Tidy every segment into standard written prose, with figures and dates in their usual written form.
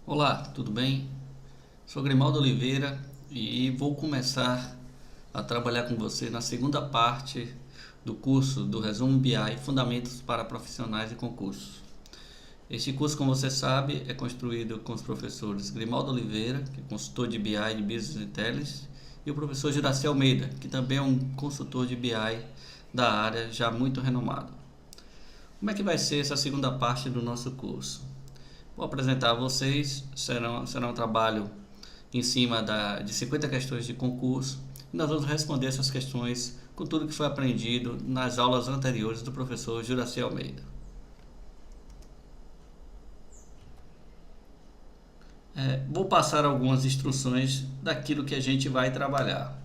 Olá, tudo bem? Sou Grimaldo Oliveira e vou começar a trabalhar com você na segunda parte do curso do Resumo BI Fundamentos para Profissionais e Concursos. Este curso, como você sabe, é construído com os professores Grimaldo Oliveira, que é consultor de BI e de Business Intelligence, e o professor Juraci Almeida, que também é um consultor de BI da área já muito renomado. Como é que vai ser essa segunda parte do nosso curso? Vou apresentar a vocês, será um trabalho em cima de 50 questões de concurso e nós vamos responder essas questões com tudo que foi aprendido nas aulas anteriores do professor Juraci Almeida. Vou passar algumas instruções daquilo que a gente vai trabalhar.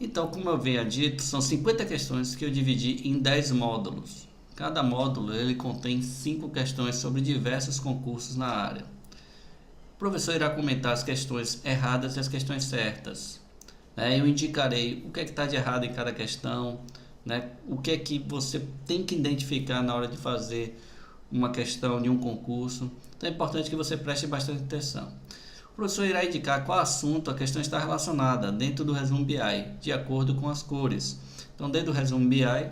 Então, como eu havia dito, são 50 questões que eu dividi em 10 módulos. Cada módulo ele contém 5 questões sobre diversos concursos na área. O professor irá comentar as questões erradas e as questões certas. Eu indicarei o que é que está de errado em cada questão, o que é que você tem que identificar na hora de fazer uma questão de um concurso. Então é importante que você preste bastante atenção. O professor irá indicar qual assunto a questão está relacionada dentro do resumo BI, de acordo com as cores. Então, dentro do resumo BI,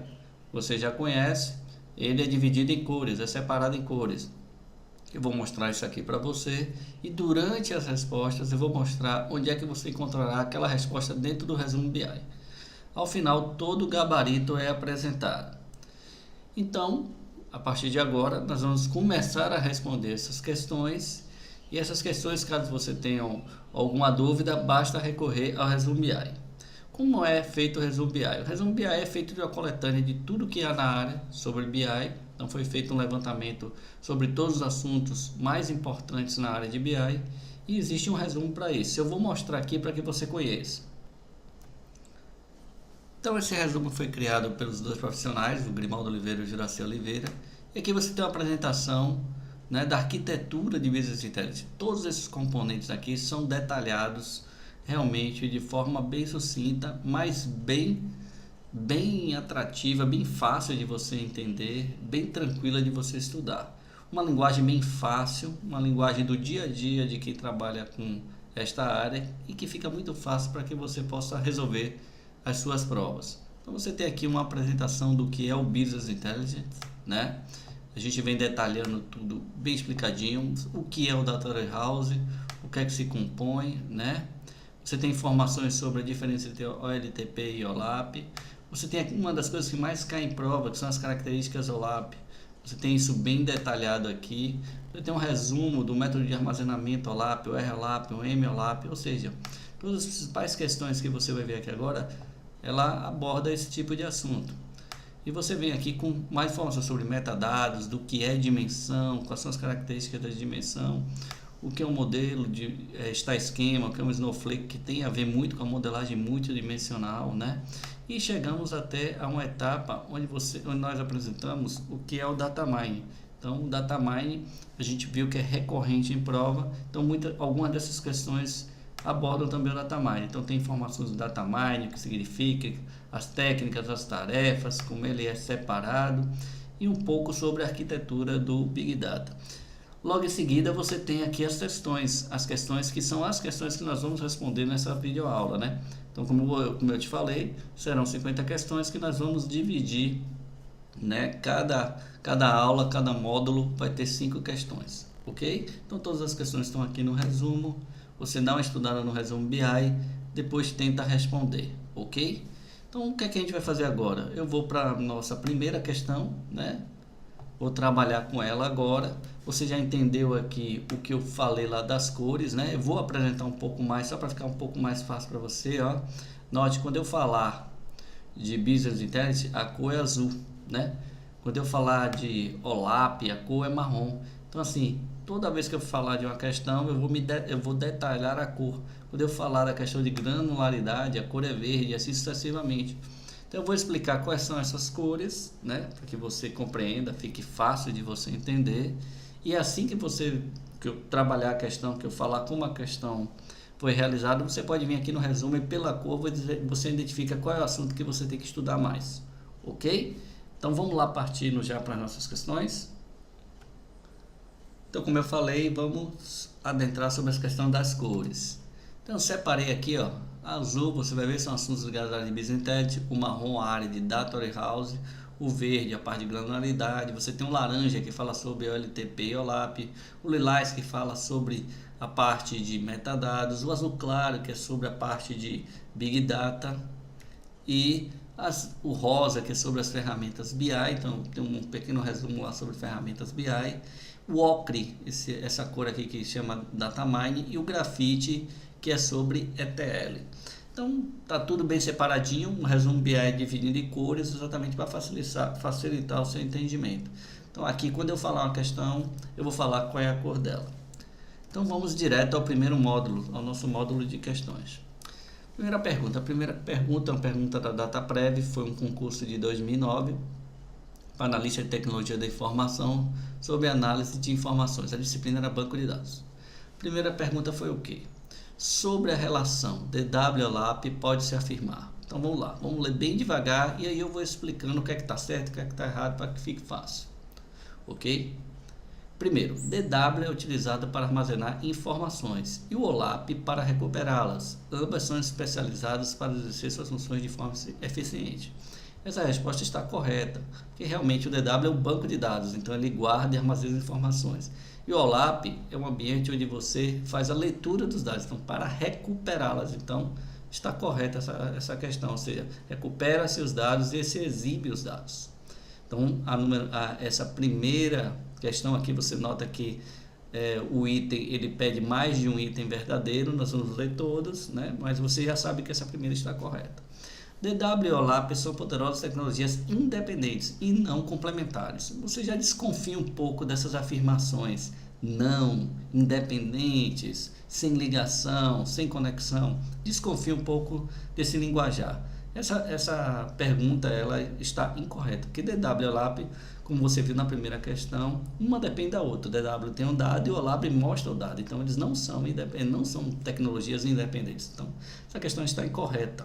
você já conhece, ele é dividido em cores, é separado em cores. Eu vou mostrar isso aqui para você e durante as respostas eu vou mostrar onde é que você encontrará aquela resposta dentro do resumo BI. Ao final, todo o gabarito é apresentado. Então, a partir de agora, nós vamos começar a responder essas questões. E essas questões, caso você tenha alguma dúvida, basta recorrer ao resumo BI. Como é feito o resumo BI? O resumo BI é feito de uma coletânea de tudo que há na área sobre BI. Então foi feito um levantamento sobre todos os assuntos mais importantes na área de BI e existe um resumo para isso. Eu vou mostrar aqui para que você conheça. Então esse resumo foi criado pelos dois profissionais, o Grimaldo Oliveira e o Juraci Oliveira. E aqui você tem uma apresentação da arquitetura de Business Intelligence. Todos esses componentes aqui são detalhados realmente de forma bem sucinta, mas bem atrativa, bem fácil de você entender, bem tranquila de você estudar. Uma linguagem bem fácil, uma linguagem do dia a dia de quem trabalha com esta área e que fica muito fácil para que você possa resolver as suas provas. Então você tem aqui uma apresentação do que é o Business Intelligence, A gente vem detalhando tudo bem explicadinho, o que é o Data Warehouse, o que é que se compõe, Você tem informações sobre a diferença entre OLTP e OLAP. Você tem uma das coisas que mais cai em prova, que são as características OLAP. Você tem isso bem detalhado aqui. Você tem um resumo do método de armazenamento OLAP, o RLAP, o MLAP, ou seja, todas as principais questões que você vai ver aqui agora, ela aborda esse tipo de assunto. E você vem aqui com mais informações sobre metadados, do que é dimensão, quais são as características da dimensão, o que é um modelo de star schema, o que é um snowflake, que tem a ver muito com a modelagem multidimensional, E chegamos até a uma etapa onde nós apresentamos o que é o data mining. Então, o data mining a gente viu que é recorrente em prova, então algumas dessas questões abordam também o data mining. Então tem informações do data mining, o que significa, as técnicas, as tarefas, como ele é separado e um pouco sobre a arquitetura do Big Data. Logo em seguida você tem aqui as questões que são as questões que nós vamos responder nessa videoaula, Então como eu te falei, serão 50 questões que nós vamos dividir, Cada aula, cada módulo vai ter 5 questões, ok? Então todas as questões estão aqui no resumo, você dá uma estudada no resumo BI, depois tenta responder, ok? Então o que é que a gente vai fazer agora? Eu vou para a nossa primeira questão, Vou trabalhar com ela agora. Você já entendeu aqui o que eu falei lá das cores, Eu vou apresentar um pouco mais, só para ficar um pouco mais fácil para você, ó. Note, quando eu falar de Business Intelligence, a cor é azul, Quando eu falar de OLAP, a cor é marrom. Então, assim, toda vez que eu falar de uma questão, eu vou detalhar a cor. Quando eu falar da questão de granularidade, a cor é verde, assim sucessivamente. Então eu vou explicar quais são essas cores, para que você compreenda, fique fácil de você entender. E assim que eu trabalhar a questão, que eu falar como a questão foi realizada, você pode vir aqui no resumo e pela cor você identifica qual é o assunto que você tem que estudar mais, ok? Então vamos lá partindo já para as nossas questões. Então, como eu falei, vamos adentrar sobre essa questão das cores. Então, separei aqui, ó, azul, você vai ver, são assuntos ligados à área de Business Intelligence, o marrom, a área de Data Warehouse, o verde, a parte de granularidade, você tem o laranja que fala sobre OLTP e OLAP, o lilás que fala sobre a parte de metadados, o azul claro que é sobre a parte de Big Data e o rosa que é sobre as ferramentas BI, então tem um pequeno resumo lá sobre ferramentas BI, o ocre, essa cor aqui que chama Data Mine, e o grafite que é sobre ETL. Então tá tudo bem separadinho, um resumo BI dividido em cores exatamente para facilitar o seu entendimento. Então aqui quando eu falar uma questão, eu vou falar qual é a cor dela. Então vamos direto ao primeiro módulo, ao nosso módulo de questões. A primeira pergunta é uma pergunta da DataPrev, foi um concurso de 2009 para analista de tecnologia da informação sobre análise de informações. A disciplina era banco de dados. A primeira pergunta foi o quê? Sobre a relação DW-OLAP pode-se afirmar. Então vamos lá, vamos ler bem devagar e aí eu vou explicando o que é que está certo e o que é que está errado para que fique fácil. Ok? Primeiro, DW é utilizada para armazenar informações e o OLAP para recuperá-las. Ambas são especializadas para exercer suas funções de forma eficiente. Essa resposta está correta, porque realmente o DW é um banco de dados, então ele guarda e armazena informações. E o OLAP é um ambiente onde você faz a leitura dos dados, então para recuperá-las. Então está correta essa questão, ou seja, recupera seus dados e se exibe os dados. Então essa primeira questão aqui você nota que o item ele pede mais de um item verdadeiro, nós vamos ler todos, né? Mas você já sabe que essa primeira está correta. DW e OLAP são poderosas tecnologias independentes e não complementares. Você já desconfia um pouco dessas afirmações não, independentes, sem ligação, sem conexão. Desconfia um pouco desse linguajar. Essa pergunta ela está incorreta, porque DW e OLAP, como você viu na primeira questão, uma depende da outra. O DW tem um dado e o OLAP mostra o dado. Então eles não são tecnologias independentes. Então essa questão está incorreta.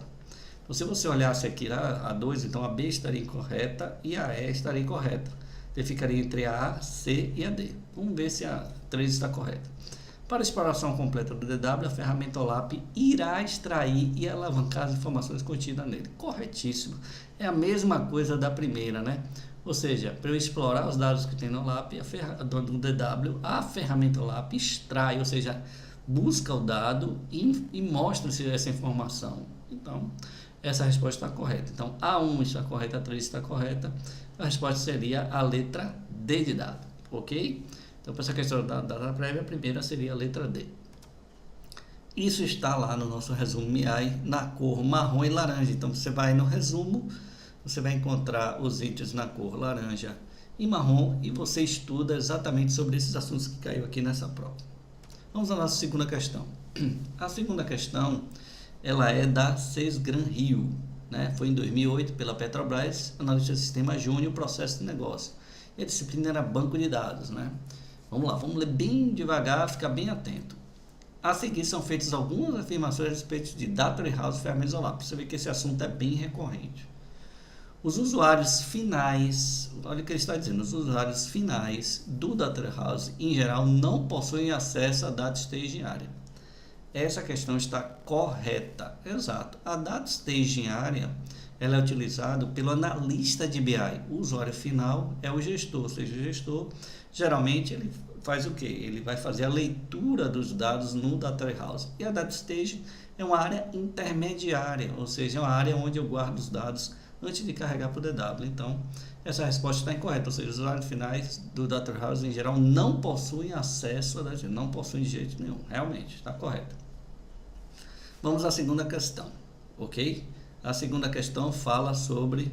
Então, se você olhasse aqui a 2, então a B estaria incorreta e a E estaria incorreta. Ele ficaria entre a A, C e a D. Vamos ver se a 3 está correta. Para a exploração completa do DW, a ferramenta OLAP irá extrair e alavancar as informações contidas nele. Corretíssimo. É a mesma coisa da primeira, né? Ou seja, para eu explorar os dados que tem no OLAP, do DW, a ferramenta OLAP extrai, ou seja, busca o dado e mostra essa informação. Então, essa resposta está correta. Então, A1 está correta, a 3 está correta. A resposta seria a letra D de dado, ok? Então, para essa questão da data prévia, a primeira seria a letra D. Isso está lá no nosso resumo MI, na cor marrom e laranja. Então, você vai no resumo, você vai encontrar os itens na cor laranja e marrom e você estuda exatamente sobre esses assuntos que caiu aqui nessa prova. Vamos à nossa segunda questão. A segunda questão ela é da Sesgran Rio, né? Foi em 2008 pela Petrobras, analista de sistema júnior, processo de negócio. E a disciplina era banco de dados, né? Vamos lá, vamos ler bem devagar, ficar bem atento. A seguir são feitas algumas afirmações a respeito de Data Warehouse e ferramentas OLAP. Você vê que esse assunto é bem recorrente. Os usuários finais, olha o que ele está dizendo, os usuários finais do Data Warehouse, em geral, não possuem acesso à data estagiária. Essa questão está correta, exato. A data estagiária ela é utilizada pelo analista de BI. O usuário final é o gestor, ou seja, o gestor geralmente ele faz o quê? Ele vai fazer a leitura dos dados no Data Warehouse. E a Data Stage é uma área intermediária, ou seja, é uma área onde eu guardo os dados antes de carregar para o DW. Então, essa resposta está incorreta, ou seja, os usuários finais do Data Warehouse em geral não possuem acesso a data, não possuem de jeito nenhum. Realmente, está correto. Vamos à segunda questão, ok? A segunda questão fala sobre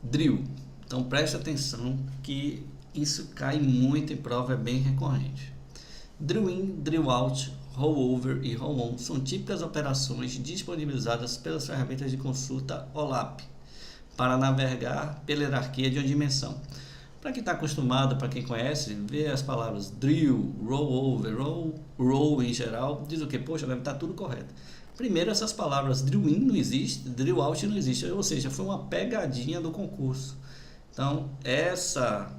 drill. Então, preste atenção que isso cai muito em prova, é bem recorrente. Drill in, drill out, rollover e roll-on são típicas operações disponibilizadas pelas ferramentas de consulta OLAP para navegar pela hierarquia de uma dimensão. Para quem está acostumado, para quem conhece, vê as palavras drill, rollover, roll em geral, diz o que? Poxa, deve estar tudo correto. Primeiro, essas palavras drill in não existe, drill out não existe, ou seja, foi uma pegadinha do concurso. Então, essa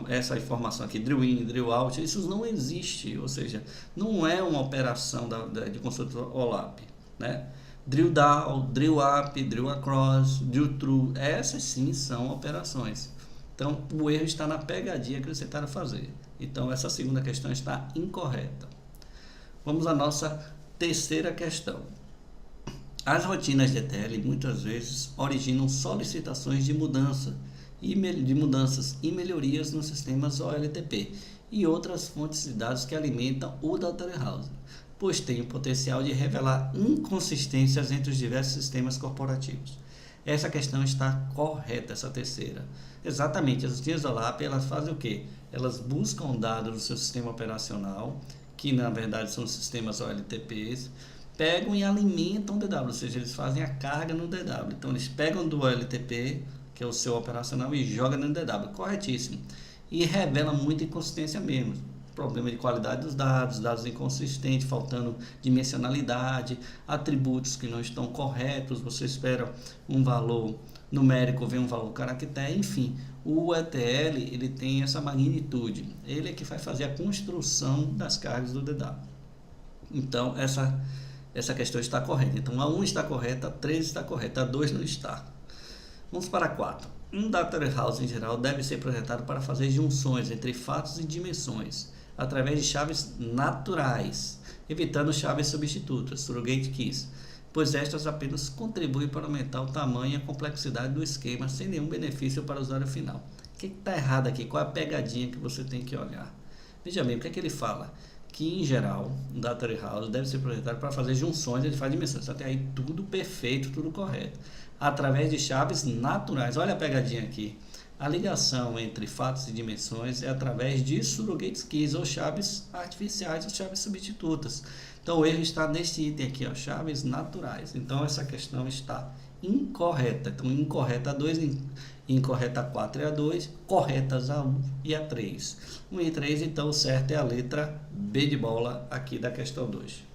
essa informação aqui, drill in, drill out, isso não existe, ou seja, não é uma operação de consulta OLAP, né? Drill down, drill up, drill across, drill through, essas sim são operações. Então, o erro está na pegadinha que eles tentaram fazer. Então, essa segunda questão está incorreta. Vamos à nossa terceira questão. As rotinas de ETL muitas vezes originam solicitações de mudanças e melhorias nos sistemas OLTP e outras fontes de dados que alimentam o Data Warehouse, pois tem o potencial de revelar inconsistências entre os diversos sistemas corporativos. Essa questão está correta, essa terceira. Exatamente, as rotinas da OLAP, elas fazem o quê? Elas buscam dados do seu sistema operacional, que na verdade são os sistemas OLTPs, pegam e alimentam o DW, ou seja, eles fazem a carga no DW. Então, eles pegam do OLTP, que é o seu operacional, e jogam no DW, corretíssimo. E revela muita inconsistência mesmo. Problema de qualidade dos dados inconsistentes, faltando dimensionalidade, atributos que não estão corretos, você espera um valor numérico, vem um valor caractere, enfim. O ETL, ele tem essa magnitude, ele é que vai fazer a construção das cargas do DW. Então, essa questão está correta. Então, a 1 está correta, a 3 está correta, a 2 não está. Vamos para a 4. Um Data Warehouse, em geral, deve ser projetado para fazer junções entre fatos e dimensões, através de chaves naturais, evitando chaves substitutas, surrogate keys, pois estas apenas contribuem para aumentar o tamanho e a complexidade do esquema, sem nenhum benefício para o usuário final. O que está errado aqui? Qual é a pegadinha que você tem que olhar? Veja bem, o que é que ele fala? Que, em geral, um Data Warehouse deve ser projetado para fazer junções entre fatos e dimensões. Até aí, tudo perfeito, tudo correto. Através de chaves naturais. Olha a pegadinha aqui. A ligação entre fatos e dimensões é através de surrogate keys, ou chaves artificiais, ou chaves substitutas. Então, o erro está neste item aqui, ó, chaves naturais. Então, essa questão está incorreta. Então, incorreta a 2, incorreta a 4 e a 2, corretas a 1 e a 3. 1 e 3, então, o certo é a letra B de bola aqui da questão 2.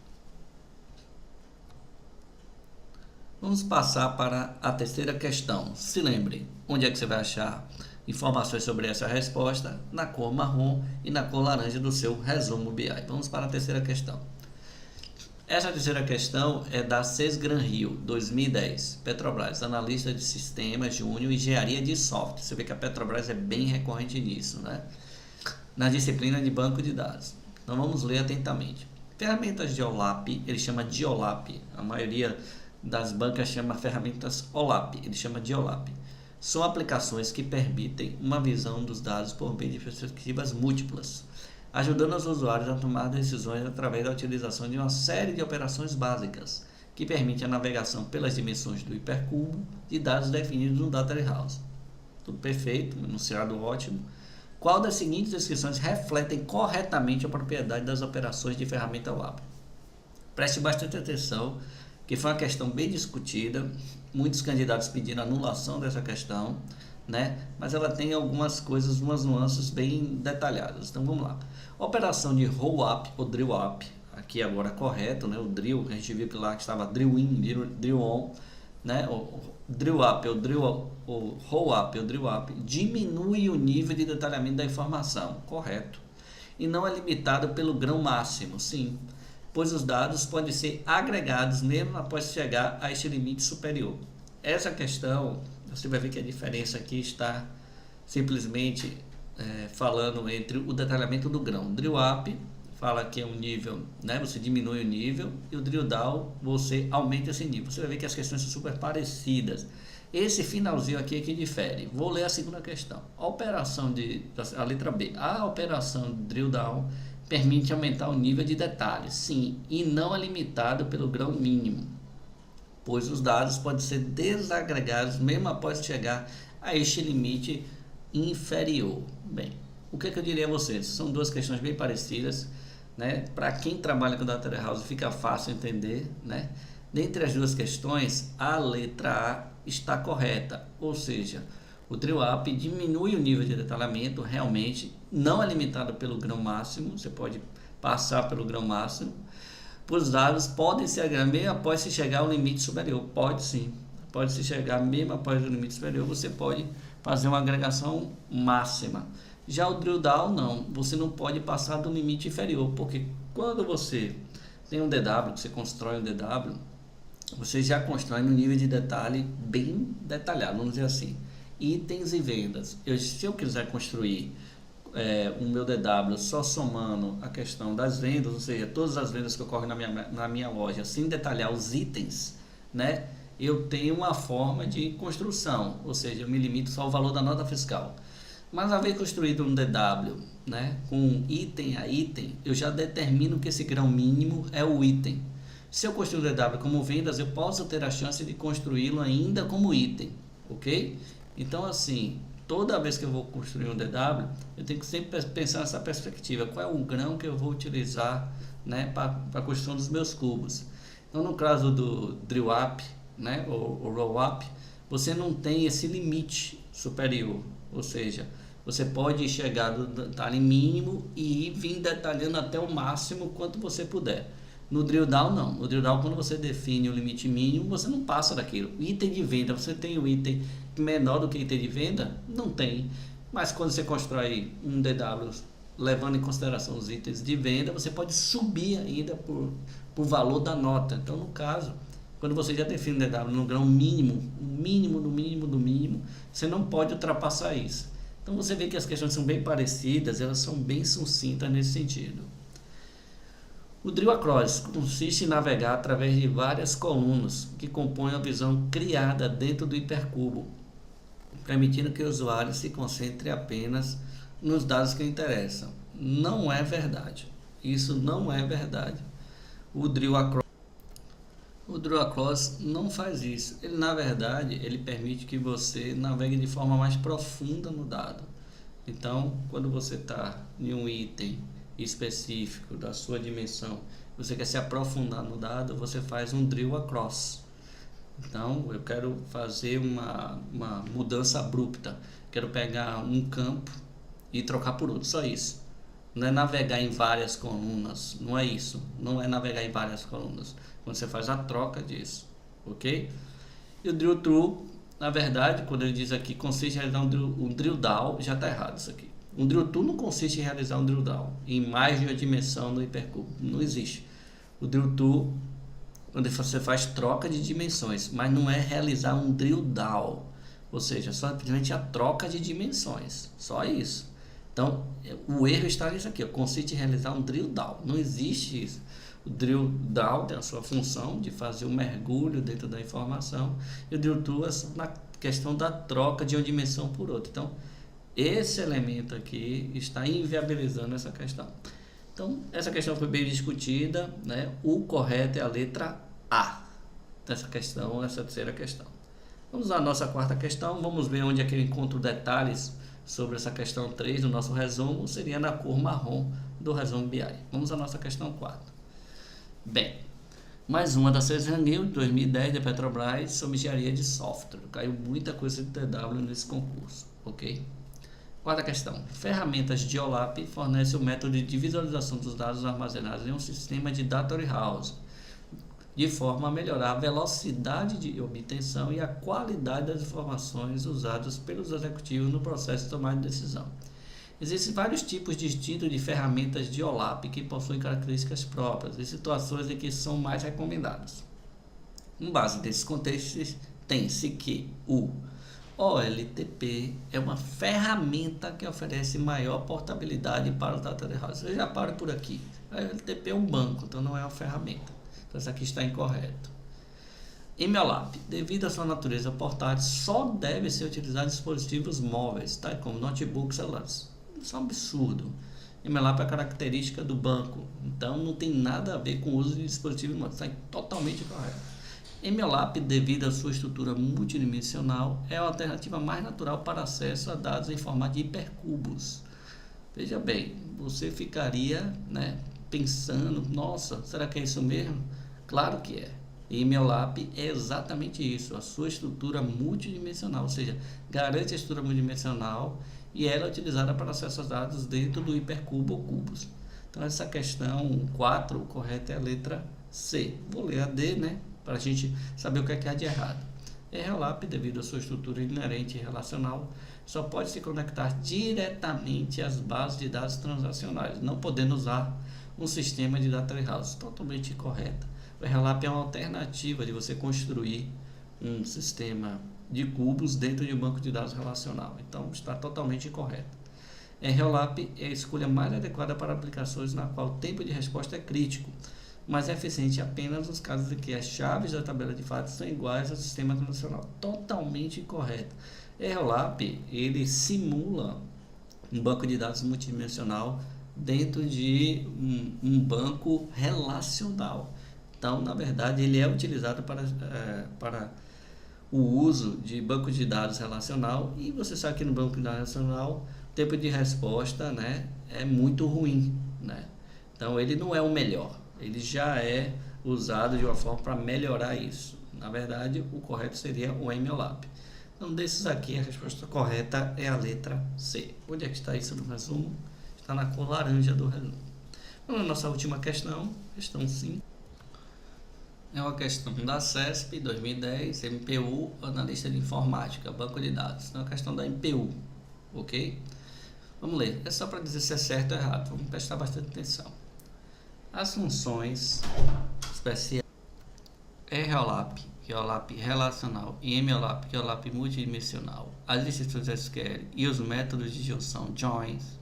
Vamos passar para a terceira questão. Se lembre, onde é que você vai achar informações sobre essa resposta? Na cor marrom e na cor laranja do seu resumo BI. Vamos para a terceira questão. Essa terceira questão é da Sesgran Rio, 2010. Petrobras, analista de sistemas, júnior e engenharia de software. Você vê que a Petrobras é bem recorrente nisso, né? Na disciplina de banco de dados. Então vamos ler atentamente. Ferramentas de OLAP, ele chama de OLAP. A maioria das bancas chama ferramentas OLAP, ele chama de OLAP. São aplicações que permitem uma visão dos dados por meio de perspectivas múltiplas, ajudando os usuários a tomar decisões através da utilização de uma série de operações básicas, que permite a navegação pelas dimensões do hipercubo de dados definidos no Data Warehouse. Tudo perfeito, enunciado ótimo. Qual das seguintes descrições refletem corretamente a propriedade das operações de ferramenta OLAP? Preste bastante atenção, que foi uma questão bem discutida, muitos candidatos pediram anulação dessa questão, né? Mas ela tem algumas coisas, umas nuances bem detalhadas. Então vamos lá. Operação de roll up ou drill up, aqui agora correto, né? O drill, a gente viu que lá que estava drill in, drill on, né? O drill up, o roll up, o drill up diminui o nível de detalhamento da informação, correto? E não é limitado pelo grão máximo, sim, pois os dados podem ser agregados mesmo após chegar a este limite superior. Essa questão, você vai ver que a diferença aqui está simplesmente falando entre o detalhamento do grão. Drill up fala que é um nível, né, você diminui o nível, e o drill down você aumenta esse nível. Você vai ver que as questões são super parecidas. Esse finalzinho aqui é que difere. Vou ler a segunda questão. A letra B. A operação de drill down permite aumentar o nível de detalhes, sim, e não é limitado pelo grão mínimo, pois os dados podem ser desagregados mesmo após chegar a este limite inferior. Bem, o que eu diria a vocês? São duas questões bem parecidas, né? Para quem trabalha com Data Warehouse fica fácil entender, né? Dentre as duas questões, a letra A está correta, ou seja, o drill up diminui o nível de detalhamento, realmente não é limitado pelo grão máximo, você pode passar pelo grão máximo. Os dados podem se agregar mesmo após se chegar ao limite superior, pode sim, pode se chegar mesmo após o limite superior, você pode fazer uma agregação máxima. Já o drill down não, você não pode passar do limite inferior, porque quando você tem um DW, que você constrói um DW, você já constrói no nível de detalhe bem detalhado, vamos dizer assim, itens e vendas. Se eu quiser construir o meu DW só somando a questão das vendas, ou seja, todas as vendas que ocorrem na minha loja, sem detalhar os itens, né? Eu tenho uma forma de construção, ou seja, eu me limito só ao valor da nota fiscal. Mas uma vez construído um DW, né, com item a item, eu já determino que esse grão mínimo é o item. Se eu construir o DW como vendas, eu posso ter a chance de construí-lo ainda como item, ok? Então, assim, toda vez que eu vou construir um DW, eu tenho que sempre pensar nessa perspectiva. Qual é o grão que eu vou utilizar, né, para a construção dos meus cubos? Então, no caso do drill up, né, ou roll up, você não tem esse limite superior. Ou seja, você pode chegar do detalhe mínimo e vir detalhando até o máximo quanto você puder. No drill down não. No drill down, quando você define o limite mínimo, você não passa daquilo. Item de venda, você tem um item menor do que item de venda? Não tem. Mas quando você constrói um DW levando em consideração os itens de venda, você pode subir ainda por valor da nota. Então, no caso, quando você já define o DW no grão mínimo, do mínimo, você não pode ultrapassar isso. Então você vê que as questões são bem parecidas, elas são bem sucintas nesse sentido. O drill across consiste em navegar através de várias colunas que compõem a visão criada dentro do hipercubo, permitindo que o usuário se concentre apenas nos dados que interessam. Não é verdade. Isso não é verdade. O drill across não faz isso. Ele, na verdade, ele permite que você navegue de forma mais profunda no dado. Então, quando você está em um item específico da sua dimensão, você quer se aprofundar no dado, você faz um drill across. Então, eu quero fazer uma mudança abrupta. Quero pegar um campo e trocar por outro, só isso. Não é navegar em várias colunas, não é isso. Não é navegar em várias colunas. Quando você faz a troca disso, ok? E o drill through, na verdade, quando ele diz aqui, consiste em realizar um drill down, já está errado isso aqui. Um drill through não consiste em realizar um drill down em mais de uma dimensão no hipercubo. Não existe. O drill through, quando você faz troca de dimensões, mas não é realizar um drill down. Ou seja, só simplesmente a troca de dimensões. Só isso. Então, o erro está nisso aqui. Consiste em realizar um drill down. Não existe isso. O drill down tem a sua função de fazer um mergulho dentro da informação. E o drill through é na questão da troca de uma dimensão por outra. Então, esse elemento aqui está inviabilizando essa questão. Então, essa questão foi bem discutida, né? O correto é a letra A dessa questão, essa terceira questão. Vamos à nossa quarta questão. Vamos ver onde é que eu encontro detalhes sobre essa questão 3 do nosso resumo. Seria na cor marrom do resumo BI. Vamos à nossa questão 4. Bem, mais uma da Cesar New de 2010 da Petrobras sobre engenharia de software. Caiu muita coisa de TW nesse concurso, ok? Quarta questão. Ferramentas de OLAP fornecem o método de visualização dos dados armazenados em um sistema de data warehouse, de forma a melhorar a velocidade de obtenção e a qualidade das informações usadas pelos executivos no processo de tomada de decisão. Existem vários tipos distintos de ferramentas de OLAP que possuem características próprias e situações em que são mais recomendadas. Com base nesses contextos, tem-se que o OLTP é uma ferramenta que oferece maior portabilidade para o data warehouse. Eu já paro por aqui. A OLTP é um banco, então não é uma ferramenta. Então isso aqui está incorreto. MLAP, devido à sua natureza portátil, só deve ser utilizado em dispositivos móveis, tais como notebooks e celulares. Isso é um absurdo. MLAP é a característica do banco, então não tem nada a ver com o uso de dispositivos móveis. Está totalmente correto. MLAP, devido à sua estrutura multidimensional, é a alternativa mais natural para acesso a dados em formato de hipercubos. Veja bem, você ficaria, né, pensando, nossa, será que é isso mesmo? Claro que é. MLAP é exatamente isso, a sua estrutura multidimensional, ou seja, garante a estrutura multidimensional e ela é utilizada para acesso a dados dentro do hipercubo ou cubos. Então essa questão 4, o correto é a letra C. Vou ler a D, né, para a gente saber o que é de errado. MLAP, devido à sua estrutura inerente e relacional, só pode se conectar diretamente às bases de dados transacionais, não podendo usar um sistema de data warehouse. Totalmente incorreta. O RLAP é uma alternativa de você construir um sistema de cubos dentro de um banco de dados relacional. Então, está totalmente incorreto. RLAP é a escolha mais adequada para aplicações na qual o tempo de resposta é crítico, mas é eficiente apenas nos casos em que as chaves da tabela de fatos são iguais ao sistema transacional. Totalmente incorreto. RLAP, ele simula um banco de dados multidimensional dentro de um banco relacional. Então, na verdade, ele é utilizado para o uso de banco de dados relacional, e você sabe que no banco de dados relacional o tempo de resposta, né, é muito ruim, né? Então, ele não é o melhor, ele já é usado de uma forma para melhorar isso. Na verdade, o correto seria o MLAP. Então, desses aqui, a resposta correta é a letra C. Onde é que está isso no resumo? Está na cor laranja do resumo. Vamos à nossa última questão, questão 5. É uma questão da CESP 2010, MPU, analista de informática, banco de dados. Então, é uma questão da MPU, ok? Vamos ler. É só para dizer se é certo ou errado. Vamos prestar bastante atenção. As funções especiais RLAP, que é o LAP relacional, e MLAP, que é o LAP multidimensional, as instruções SQL e os métodos de junção joins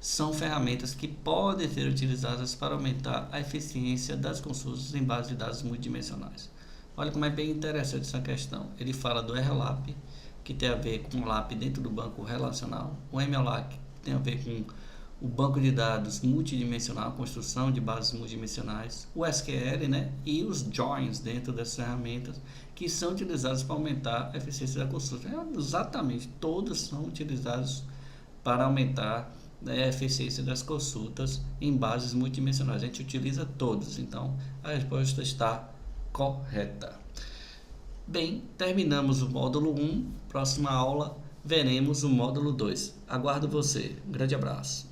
são ferramentas que podem ser utilizadas para aumentar a eficiência das consultas em bases de dados multidimensionais. Olha como é bem interessante essa questão. Ele fala do RLAP, que tem a ver com o LAP dentro do banco relacional, o MLAP, que tem a ver com o banco de dados multidimensional, a construção de bases multidimensionais, o SQL, né, e os joins dentro dessas ferramentas, que são utilizados para aumentar a eficiência da consulta. Exatamente, todos são utilizados para aumentar a eficiência das consultas em bases multidimensionais. A gente utiliza todos, então a resposta está correta. Bem, terminamos o módulo 1. Próxima aula veremos o módulo 2. Aguardo você. Um grande abraço.